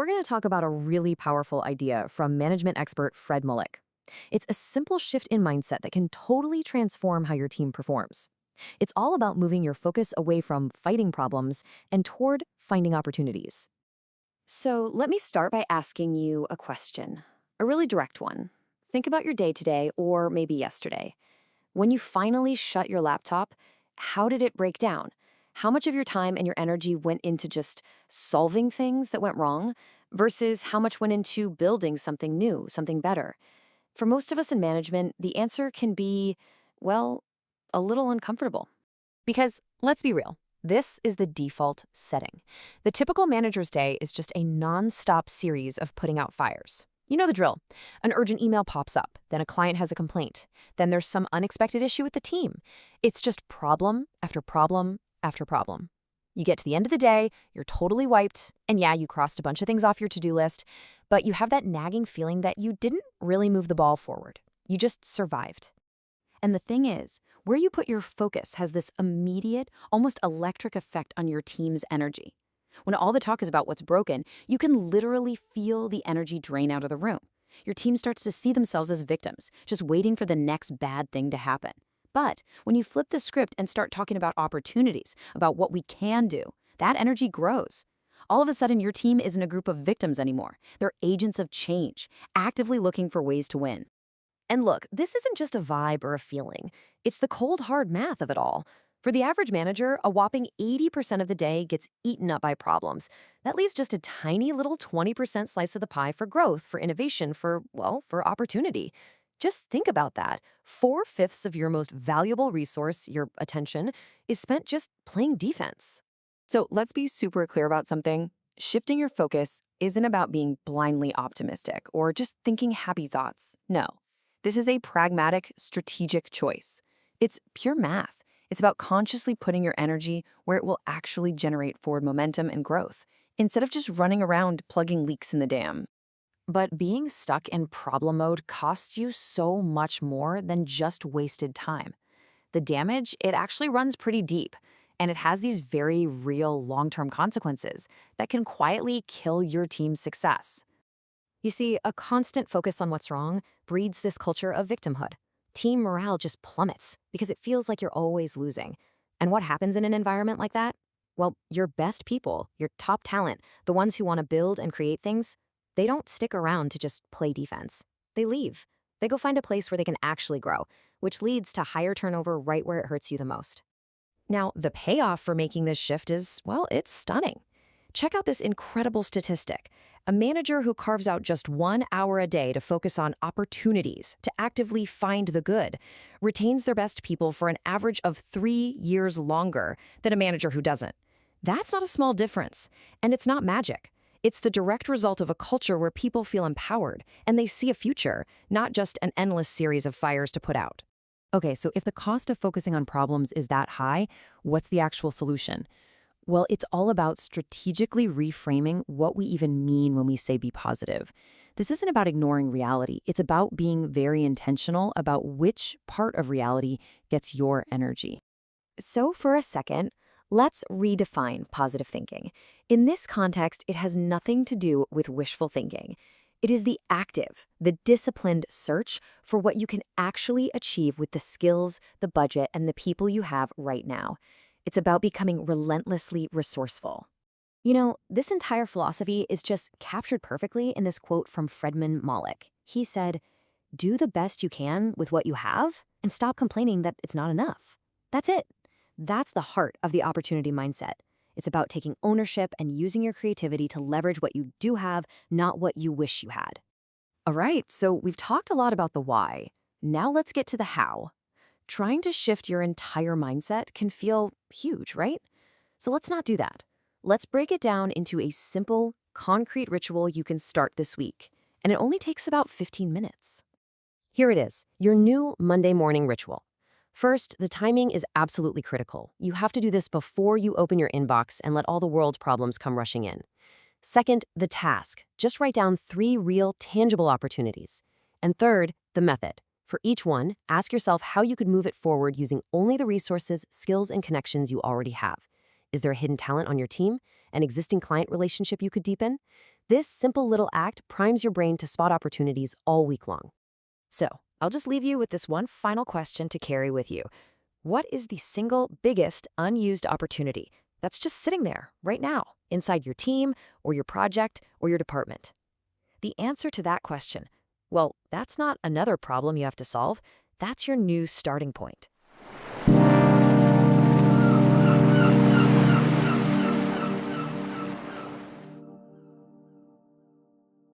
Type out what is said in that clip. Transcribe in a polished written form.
going to talk about a really powerful idea from management expert Fred Mullick. It's a simple shift in mindset that can totally transform how your team performs. It's all about moving your focus away from fighting problems and toward finding opportunities. So let me start by asking you a question, a really direct one. Think about your day today or maybe yesterday. When you finally shut your laptop, how did it break down? How much of your time and your energy went into just solving things that went wrong versus how much went into building something new, something better? For most of us in management, the answer can be, well, a little uncomfortable. Because let's be real, this is the default setting. The typical manager's day is just a non-stop series of putting out fires. You know the drill. An urgent email pops up, then a client has a complaint, then there's some unexpected issue with the team. It's just problem after problem after problem. You get to the end of the day, you're totally wiped, and yeah, you crossed a bunch of things off your to-do list, but you have that nagging feeling that you didn't really move the ball forward. You just survived. And the thing is, where you put your focus has this immediate, almost electric effect on your team's energy. When all the talk is about what's broken, you can literally feel the energy drain out of the room. Your team starts to see themselves as victims, just waiting for the next bad thing to happen. But when you flip the script and start talking about opportunities, about what we can do, that energy grows. All of a sudden, your team isn't a group of victims anymore. They're agents of change, actively looking for ways to win. And look, this isn't just a vibe or a feeling. It's the cold, hard math of it all. For the average manager, a whopping 80% of the day gets eaten up by problems. That leaves just a tiny little 20% slice of the pie for growth, for innovation, for opportunity. Just think about that. 4/5 of your most valuable resource, your attention, is spent just playing defense. So let's be super clear about something. Shifting your focus isn't about being blindly optimistic or just thinking happy thoughts. No. This is a pragmatic, strategic choice. It's pure math. It's about consciously putting your energy where it will actually generate forward momentum and growth, instead of just running around plugging leaks in the dam. But being stuck in problem mode costs you so much more than just wasted time. The damage, it actually runs pretty deep, and it has these very real long-term consequences that can quietly kill your team's success. You see, a constant focus on what's wrong breeds this culture of victimhood. Team morale just plummets because it feels like you're always losing. And what happens in an environment like that? Well, your best people, your top talent, the ones who want to build and create things, they don't stick around to just play defense. They leave. They go find a place where they can actually grow, which leads to higher turnover right where it hurts you the most. Now, the payoff for making this shift is, well, it's stunning. Check out this incredible statistic. A manager who carves out just 1 hour a day to focus on opportunities, to actively find the good, retains their best people for an average of 3 years longer than a manager who doesn't. That's not a small difference, and it's not magic. It's the direct result of a culture where people feel empowered, and they see a future, not just an endless series of fires to put out. Okay, so if the cost of focusing on problems is that high, what's the actual solution? Well, it's all about strategically reframing what we even mean when we say be positive. This isn't about ignoring reality. It's about being very intentional about which part of reality gets your energy. So for a second, let's redefine positive thinking. In this context, it has nothing to do with wishful thinking. It is the active, the disciplined search for what you can actually achieve with the skills, the budget, and the people you have right now. It's about becoming relentlessly resourceful. You know, this entire philosophy is just captured perfectly in this quote from Fredman Mullick. He said, "Do the best you can with what you have and stop complaining that it's not enough." That's it. That's the heart of the opportunity mindset. It's about taking ownership and using your creativity to leverage what you do have, not what you wish you had. All right, so we've talked a lot about the why. Now let's get to the how. Trying to shift your entire mindset can feel huge, right? So let's not do that. Let's break it down into a simple, concrete ritual you can start this week, and it only takes about 15 minutes. Here it is, your new Monday morning ritual. First, the timing is absolutely critical. You have to do this before you open your inbox and let all the world's problems come rushing in. Second, the task. Just write down 3 real, tangible opportunities. And third, the method. For each one, ask yourself how you could move it forward using only the resources, skills, and connections you already have. Is there a hidden talent on your team? An existing client relationship you could deepen? This simple little act primes your brain to spot opportunities all week long. So, I'll just leave you with this one final question to carry with you. What is the single biggest unused opportunity that's just sitting there right now inside your team or your project or your department? The answer to that question, well, that's not another problem you have to solve. That's your new starting point.